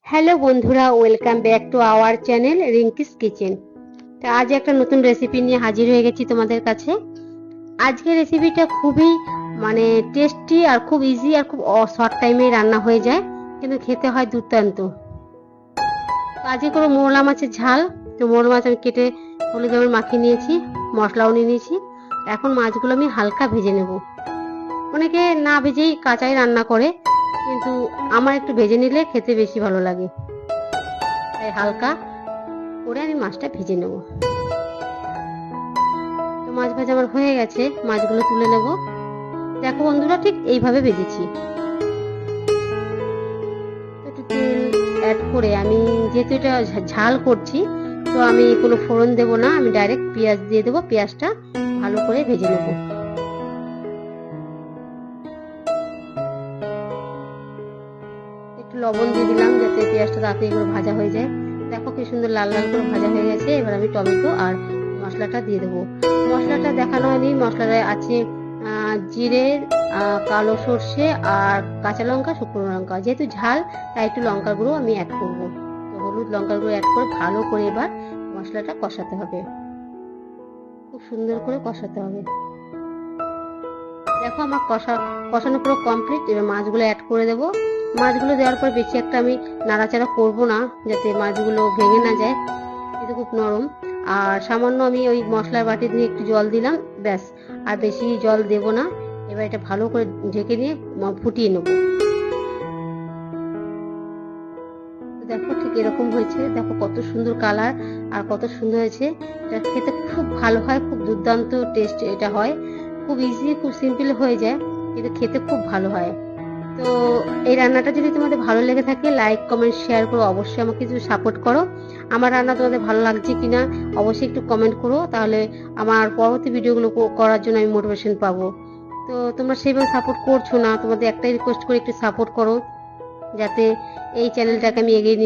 Hello বন্ধুরা, welcome back to our channel Rinki's kitchen. তো আজ একটা নতুন রেসিপি নিয়ে হাজির হয়ে গেছি তোমাদের কাছে। আজকের রেসিপিটা খুবই টেস্টি আর খুব ইজি আর খুব শর্ট টাইমে রান্না হয়ে যায়, কিন্তু খেতে হয় দুর্দান্ত। তো আজকে কোনো মোরলা মাছের ঝাল। তো মোরলা মাছ আমি কেটে হলুদ লবণ মাখিয়ে নিয়েছি, মশলাও নিয়ে নিয়েছি। এখন মাছগুলো আমি হালকা ভেজে নেব। অনেকে না ভেজেই কাঁচাই রান্না করে, কিন্তু আমার একটু ভেজে নিলে খেতে বেশি ভালো লাগে, তাই হালকা করে আমি মাছটা ভেজে নেব। তো মাছ ভাজা আমার হয়ে গেছে, মাছগুলো তুলে নেব। দেখো বন্ধুরা, ঠিক এইভাবে ভেজেছি। একটু তেল অ্যাড করে আমি, যেহেতু এটা ঝাল করছি, তো আমি কোনো ফোড়ন দেব না, আমি ডাইরেক্ট পেঁয়াজ দিয়ে দেবো। পেঁয়াজটা ভালো করে ভেজে নেব। একটু লবণ দিয়ে দিলাম যাতে পেঁয়াজটা তাড়াতাড়ি করে ভাজা হয়ে যায়। দেখো কি সুন্দর লাল লাল করে ভাজা হয়ে গেছে। এবার আমি টমেটো আর মশলাটা দিয়ে দেবো। মশলাটা দেখানো হয়নি, মশলাটা আছে জিরে, কালো সর্ষে আর কাঁচা লঙ্কা, শুকনো লঙ্কা। যেহেতু ঝাল তাই একটু লঙ্কার গুঁড়ো আমি অ্যাড করবো। তো হলুদ লঙ্কার গুঁড়ো অ্যাড করে ভালো করে এবার মশলাটা কষাতে হবে, খুব সুন্দর করে কষাতে হবে। দেখো আমার কষানো পুরো কমপ্লিট। এবার মাছগুলো অ্যাড করে দেবো। মাছগুলো দেওয়ার পর বেশি একটা আমি নাড়াচাড়া করব না, যাতে মাছগুলো ভেঙে না যায়, এটা খুব নরম। আর সামান্য আমি ওই মশলার বাটি দিয়ে একটু জল দিলাম, ব্যাস, আর বেশি জল দেব না। এবার এটা ভালো করে ঢেকে নিয়ে ফুটিয়ে নেব। দেখো ঠিক এরকম হয়েছে। দেখো কত সুন্দর কালার আর কত সুন্দর হয়েছে। এটা খেতে খুব ভালো হয়, খুব দুর্দান্ত টেস্ট এটা হয়। খুব ইজি, খুব সিম্পল হয়ে যায়, কিন্তু খেতে খুব ভালো হয়। তো এই রান্নাটা যদি তোমাদের ভালো লেগে থাকে, লাইক কমেন্ট শেয়ার করো, অবশ্যই আমাকে কিছু সাপোর্ট করো। আমার রান্না তোমাদের ভালো লাগছে কিনা অবশ্যই একটু কমেন্ট করো, তাহলে আমার পরবর্তী ভিডিওগুলো করার জন্য আমি মোটিভেশন পাবো। তো তোমরা সেইভাবে সাপোর্ট করছো না, তোমাদের একটাই রিকোয়েস্ট করে একটু সাপোর্ট করো, যাতে এই চ্যানেলটাকে আমি এগিয়ে